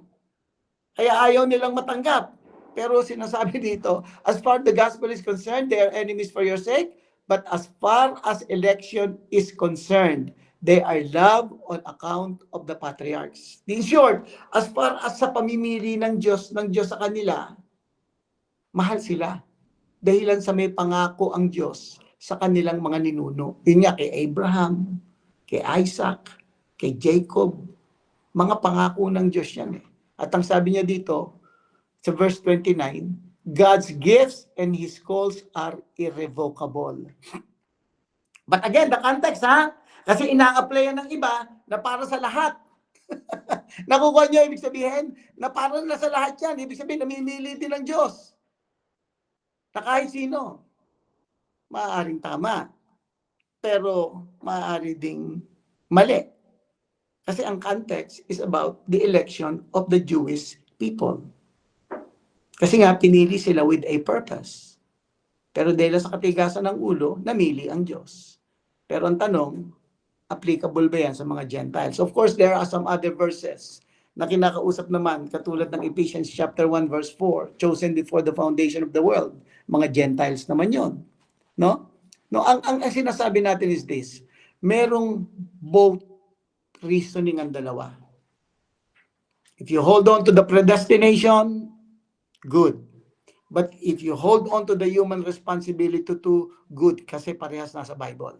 Kaya ayaw nilang matanggap. Pero sinasabi dito, as far as the gospel is concerned, they are enemies for your sake. But as far as election is concerned, they are loved on account of the patriarchs. In short, as far as sa pamimili ng Diyos sa kanila, mahal sila. Dahilan sa may pangako ang Diyos sa kanilang mga ninuno. Yun nga kay Abraham, kay Isaac, kay Jacob. Mga pangako ng Diyos yan eh. At ang sabi niya dito, sa verse 29, God's gifts and His calls are irrevocable. But again, the context kasi ina-apply ng iba na para sa lahat. Nakukuha niyo, ibig sabihin, na para na sa lahat yan. Ibig sabihin, namimili din ng Diyos. Na kahit sino, maaaring tama. Pero maaari ding mali. Kasi ang context is about the election of the Jewish people. Kasi nga, pinili sila with a purpose. Pero dahil sa katigasan ng ulo, namili ang Diyos. Pero ang tanong, applicable ba yan sa mga Gentiles? Of course, there are some other verses na kinakausap naman, katulad ng Ephesians chapter 1 verse 4, chosen before the foundation of the world. Mga Gentiles naman yon, no? No, ang sinasabi natin is this, merong both reasoning ang dalawa. If you hold on to the predestination, good. But if you hold on to the human responsibility to good, kasi parehas nasa Bible.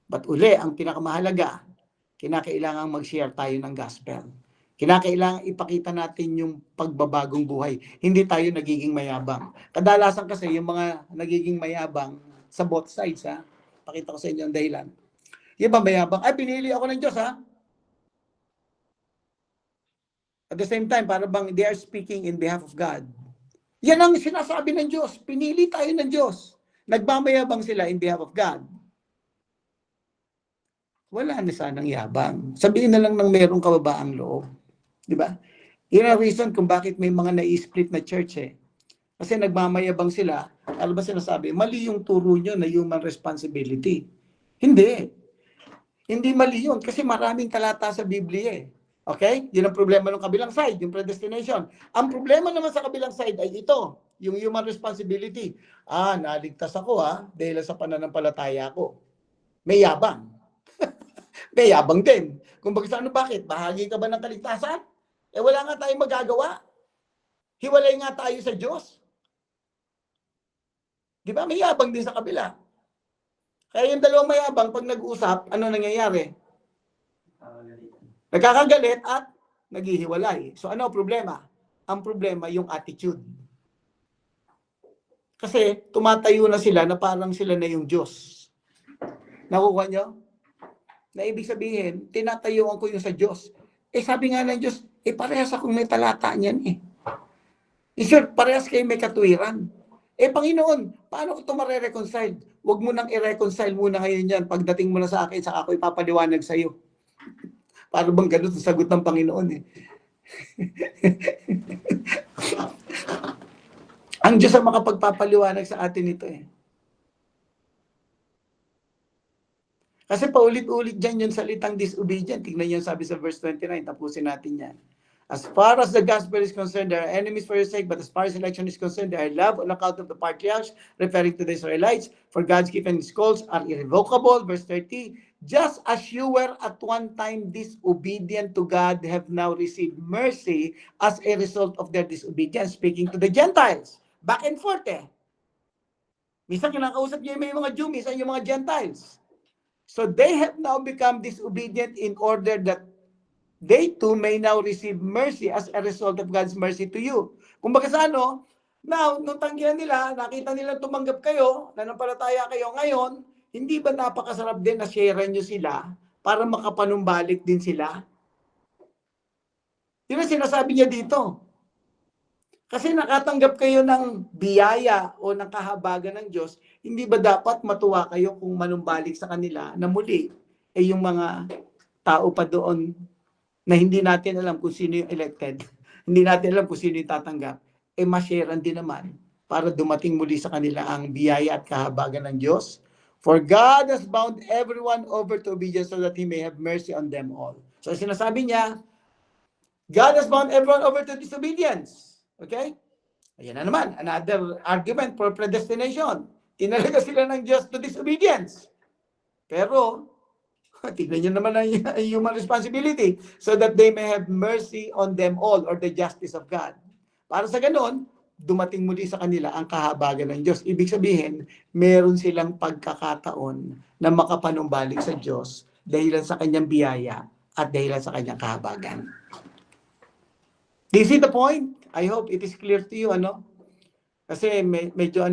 But uli, ang pinakamahalaga, kinakailangan mag-share tayo ng gospel. Kinakailangan ipakita natin yung pagbabagong buhay. Hindi tayo nagiging mayabang. Kadalasan kasi yung mga nagiging mayabang sa both sides, pakita ko sa inyo ang dahilan. Yung ba mayabang? Ay, pinili ako ng Diyos, At the same time, para bang they are speaking in behalf of God. Yan ang sinasabi ng Diyos. Pinili tayo ng Diyos. Nagmamayabang sila in behalf of God. Wala na sanang yabang. Sabihin na lang ng merong kababaang loob. Di ba? Yun ang reason kung bakit may mga na-split na church Kasi nagmamayabang sila. Ano ba sinasabi? Mali yung turo nyo na human responsibility. Hindi. Hindi mali yun kasi maraming talata sa Biblia eh. Okay? Yun ang problema ng kabilang side, yung predestination. Ang problema naman sa kabilang side ay ito, yung human responsibility. Naligtas ako dahil sa pananampalataya ko. May yabang. May yabang din. Kung bakit? Bahagi ka ba ng kaligtasan? Wala nga tayong magagawa. Hiwalay nga tayo sa Diyos. Di ba? May yabang din sa kabila. Kaya yung dalawang mayabang, pag nag-usap, ano nangyayari? Nagkakagalit at naghihiwalay. So ano ang problema? Ang problema yung attitude. Kasi tumatayo na sila na parang sila na yung Diyos. Nakukuha nyo? Na ibig sabihin, tinatayuan ko yung sa Diyos. Sabi nga ng Diyos, parehas akong may talata niyan eh. Sure, parehas kayo may katuwiran. Panginoon, paano ko ito mare-reconcile? Huwag mo nang i-reconcile muna ngayon yan. Pagdating mo na sa akin, saka ako ipapaliwanag sa iyo. Para bang ganun ang sagot ng Panginoon eh. Ang Diyos ang makapagpapaliwanag sa atin ito eh. Kasi paulit-ulit dyan yung salitang disobedient. Tignan nyo sabi sa verse 29. Tapusin natin yan. As far as the gospel is concerned, there are enemies for your sake, but as far as election is concerned, they are loved on account of the patriarchs, referring to the Israelites, for God's given calls are irrevocable. Verse 30, just as you were at one time disobedient to God, have now received mercy as a result of their disobedience. Speaking to the Gentiles. Back and forth eh. Minsan kinakausap niya may mga Jew, minsan yung mga Gentiles. So they have now become disobedient in order that they too may now receive mercy as a result of God's mercy to you. Kumbaga sa now, nung tanggihan nila, nakita nila tumanggap kayo, nanampalataya kayo ngayon, hindi ba napakasarap din na share nyo sila para makapanumbalik din sila? Yun ang sinasabi niya dito. Kasi nakatanggap kayo ng biyaya o ng kahabagan ng Diyos, hindi ba dapat matuwa kayo kung manumbalik sa kanila na muli yung mga tao pa doon na hindi natin alam kung sino yung elected, hindi natin alam kung sino yung tatanggap, ma-sharean din naman para dumating muli sa kanila ang biyaya at kahabagan ng Diyos. For God has bound everyone over to obedience so that He may have mercy on them all. So sinasabi niya, God has bound everyone over to disobedience. Okay? Ayan na naman, another argument for predestination. Tinalaga sila ng Diyos to disobedience. Pero, tignan nyo naman ang human responsibility so that they may have mercy on them all or the justice of God. Para sa ganon, dumating muli sa kanila ang kahabagan ng Diyos. Ibig sabihin, meron silang pagkakataon na makapanumbalik sa Diyos dahilan sa kanyang biyaya at dahilan sa kanyang kahabagan. Do you see the point? I hope it is clear to you, ano? Kasi medyo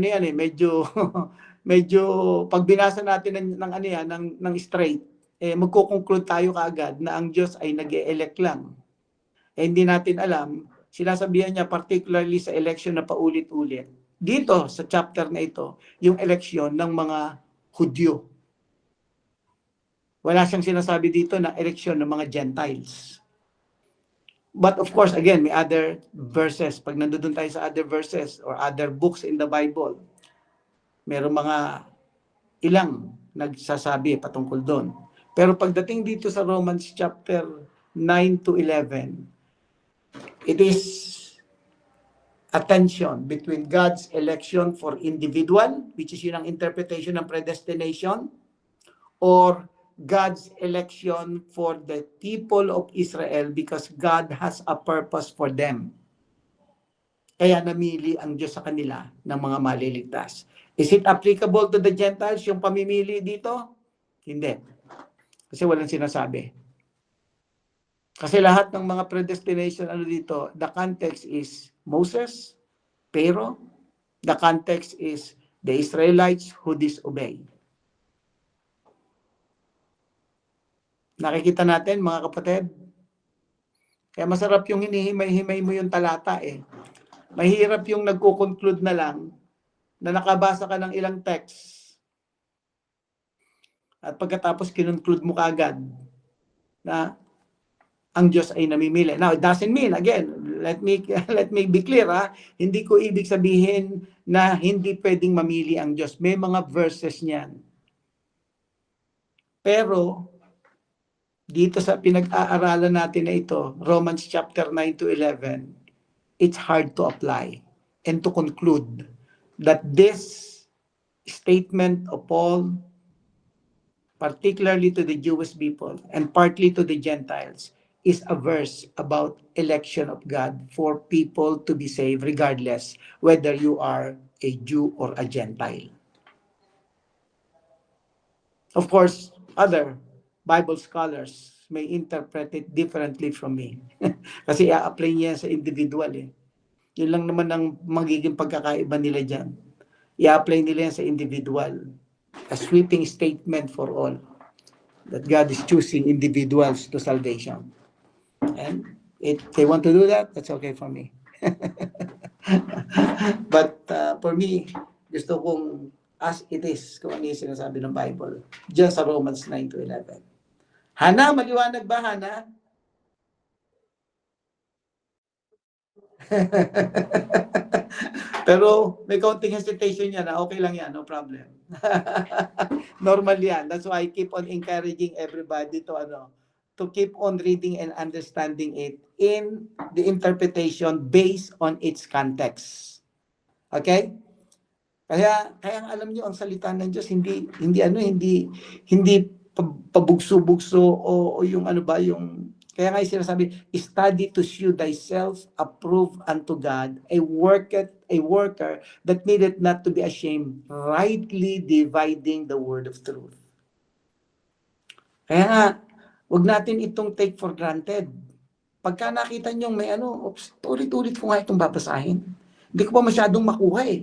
medyo pag binasa natin ng straight, magko-conclude tayo kaagad na ang Diyos ay nag-e-elect lang. Hindi natin alam, sinasabihan niya particularly sa election na paulit-ulit. Dito sa chapter na ito, yung election ng mga Hudyo. Wala siyang sinasabi dito na election ng mga Gentiles. But of course, again, may other verses. Pag nandoon tayo sa other verses or other books in the Bible, merong mga ilang nagsasabi patungkol doon. Pero pagdating dito sa Romans chapter 9 to 11, it is a tension between God's election for individual, which is yun ang interpretation ng predestination, or God's election for the people of Israel because God has a purpose for them. Kaya namili ang Diyos sa kanila ng mga maliligtas. Is it applicable to the Gentiles, yung pamimili dito? Hindi. Kasi walang sinasabi. Kasi lahat ng mga predestination dito, the context is Moses, pero the context is the Israelites who disobey. Nakikita natin mga kapatid, kaya masarap yung hinihimay-himay mo yung talata eh. Mahirap yung nagko-conclude na lang na nakabasa ka ng ilang text at pagkatapos kinunclude mo kaagad na ang Diyos ay namimili. Now, it doesn't mean, again, let me be clear, hindi ko ibig sabihin na hindi pwedeng mamili ang Diyos. May mga verses niyan Pero, dito sa pinag-aaralan natin na ito, Romans chapter 9 to 11, it's hard to apply and to conclude that this statement of Paul, particularly to the Jewish people and partly to the Gentiles, is a verse about election of God for people to be saved regardless whether you are a Jew or a Gentile. Of course, other Bible scholars may interpret it differently from me. Kasi i-apply niya sa individual eh. Yun lang naman ang magiging pagkakaiba nila dyan. I-apply nila yan sa individual. A sweeping statement for all. That God is choosing individuals to salvation. And if they want to do that, that's okay for me. But for me, gusto kong as it is, kung ano yung sinasabi ng Bible. Diyan sa Romans 9 to 11. Hana, maliwanag ba, Hana? Pero may kaunting hesitation yan, okay lang yan, no problem. Normal yan. That's why I keep on encouraging everybody to keep on reading and understanding it in the interpretation based on its context. Okay? Kaya alam niyo ang salita ng Diyos hindi pabugso-bugso o yung kaya nga sinasabi, study to shew thyself approved unto God, a worker that needed not to be ashamed, rightly dividing the word of truth. Kaya nga, wag natin itong take for granted. Pagka nakita nyo may ulit-ulit ko nga itong babasahin. Hindi ko pa masyadong makuha eh.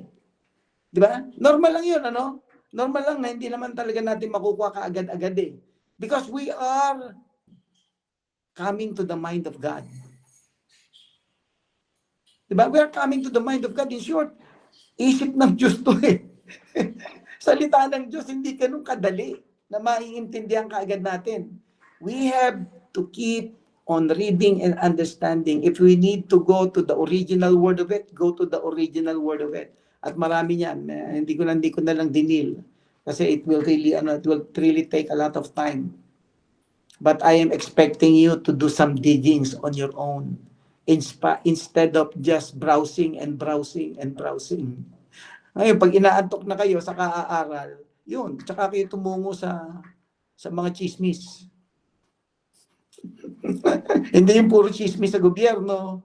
Di ba? Normal lang yun, Normal lang na hindi naman talaga natin makukuha kaagad-agad eh. Because we are coming to the mind of God. Diba? We are coming to the mind of God. In short, isip ng Diyos to eh. Salita ng Diyos, hindi ganun kadali na maiintindihan kaagad natin. We have to keep on reading and understanding. If we need to go to the original word of it, go to the original word of it. At marami niyan, hindi ko na lang dinil. Kasi it will really take a lot of time. But I am expecting you to do some diggings on your own instead of just browsing and browsing and browsing. Ngayon, pag inaantok na kayo sa kaaaral, yun, tsaka kayo tumungo sa mga chismis. Hindi yung puro chismis sa gobyerno.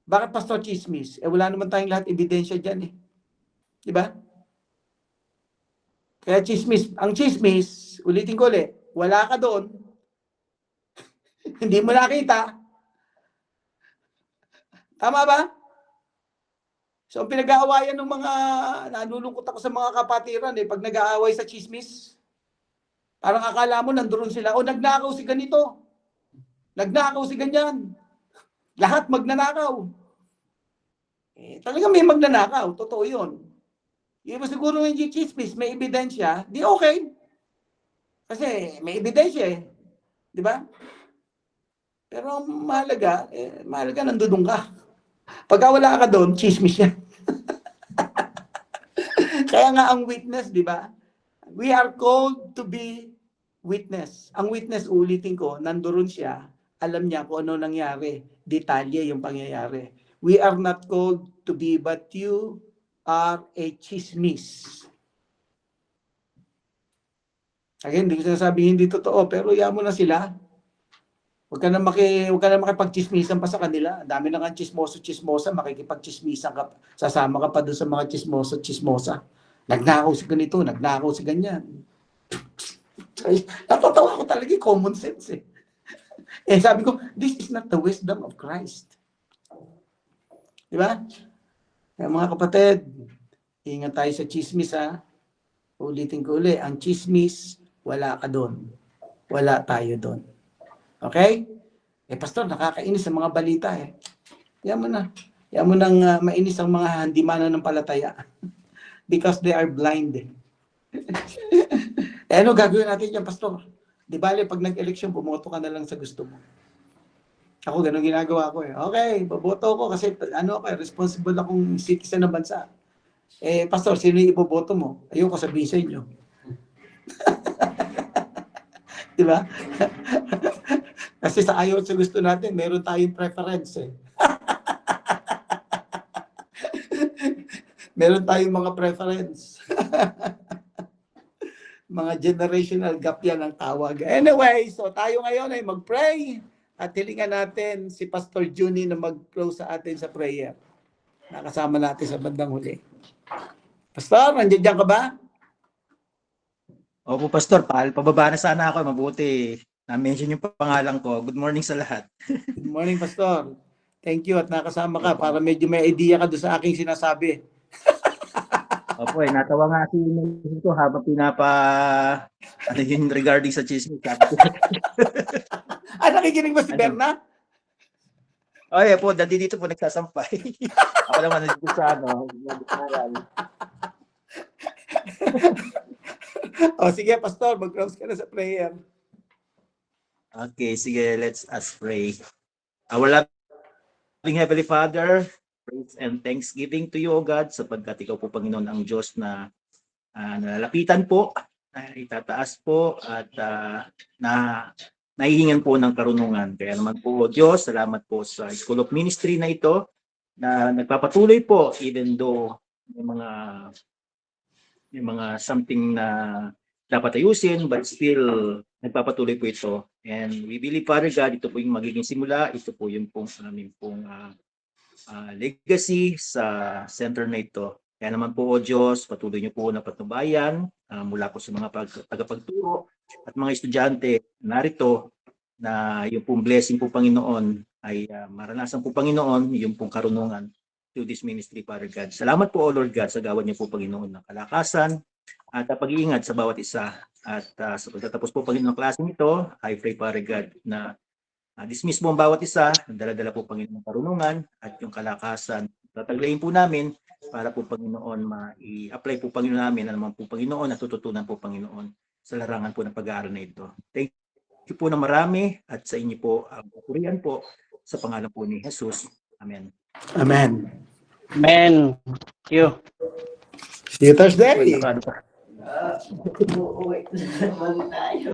Bakit pastor chismis? Wala naman tayong lahat ebidensya dyan eh. Diba? Kaya chismis, ang chismis, ulitin ko ulit, wala ka doon, hindi mo nakita. Tama ba? So, ang pinag-aawayan ng mga, nalulungkot ako sa mga kapatiran pag nag-aaway sa chismis, parang akala mo nandoon sila, nagnakaw si ganito, nagnakaw si ganyan, lahat magnanakaw. Talaga may magnanakaw, totoo yun. Iba siguro yung chismis, may ebidensya, di okay. Kasi may ebidensya eh. Di ba? Pero mahalaga nandoon ka. Pagka wala ka doon, chismis yan. Kaya nga ang witness, di ba? We are called to be witness. Ang witness, ulitin ko, nandoon siya, alam niya kung ano nangyari, detalye yung pangyayari. We are not called to be, but you are a chismis. Again, hindi ko sinasabihin hindi totoo, pero iyan mo na sila. Huwag ka na makipag-chismisan pa sa kanila. Dami na kang chismoso-chismosa, makikipag-chismisan ka, sasama ka pa doon sa mga chismoso-chismosa. Nagnakaw si ganito, nagnakaw si ganyan. Natatawa ko talaga, common sense eh. Sabi ko, this is not the wisdom of Christ. Di ba? Kaya mga kapatid, ingat tayo sa chismis ha. Ulitin ko ulit, ang chismis, wala ka doon. Wala tayo doon. Okay? Pastor, nakakainis sa mga balita eh. Yan mo na. Yan mo nang mainis ang mga handimana ng palataya. Because they are blind. Ano gagawin natin yan, Pastor? Di bale, pag nag-election, bumoto ka na lang sa gusto mo. Ako, ganun ginagawa ko eh. Okay, boboto ko kasi responsible akong citizen ng bansa. Pastor, sino yung iboboto mo? Ayoko sabihin sa inyo. Di ba? Kasi sa ayaw at sa gusto natin, meron tayong preference eh. Meron tayong mga preference. Mga generational gap yan ang tawag. Anyway, so tayo ngayon ay mag-pray at hilingan natin si Pastor Juni na mag-close sa atin sa prayer. Nakasama natin sa bandang huli. Pastor, nandiyan ka ba? Opo, Pastor. Pababa na sana ako. Mabuti. Na-mention yung pangalan ko. Good morning sa lahat. Good morning, Pastor. Thank you at nakasama ka para medyo may idea ka doon sa aking sinasabi. Opo, natawa nga si Nelson ko habang ano yun regarding sa chismis. Nakikinig ba si Berna? Oy, po, dito po nagsasampay. Ako naman nandito sa Sige, Pastor, mag-close ka na sa prayer. Okay, sige, let's us pray. Our loving Heavenly Father, praise and thanksgiving to you, O God, sapagkat ikaw po, Panginoon, ang Diyos na nalalapitan po, na itataas po, at nahihingan po ng karunungan. Kaya naman po, Diyos, salamat po sa School of Ministry na ito, na nagpapatuloy po, even though may mga something na dapat ayusin, but still nagpapatuloy po ito. And we believe, Father God, ito po yung magiging simula, ito po yung aming legacy sa center na ito. Kaya naman po, O Diyos, patuloy niyo po na patnubayan mula po sa mga tagapagturo at mga estudyante narito na yung pong blessing po, Panginoon, ay maranasan po, Panginoon, yung pong karunungan to this ministry, Father God. Salamat po, O Lord God, sa gawa niyo po, Panginoon, ng kalakasan at pag-iingat sa bawat isa. At sa pagtatapos po, Panginoon, ng klaseng ito, I pray, Father God, na dismiss mo ang bawat isa, dala-dala po, Panginoon, ng karunungan at yung kalakasan. Tataglayin po namin para po, Panginoon, ma-i-apply po, Panginoon, namin na naman po, Panginoon, natututunan po, Panginoon, sa larangan po ng pag-aaral na ito. Thank you po na marami at sa inyo po ang papurihan po sa pangalan po ni Jesus. Amen. Amen. Amen. Thank you. See you Thursday. Nakano pa. Uuwi naman tayo.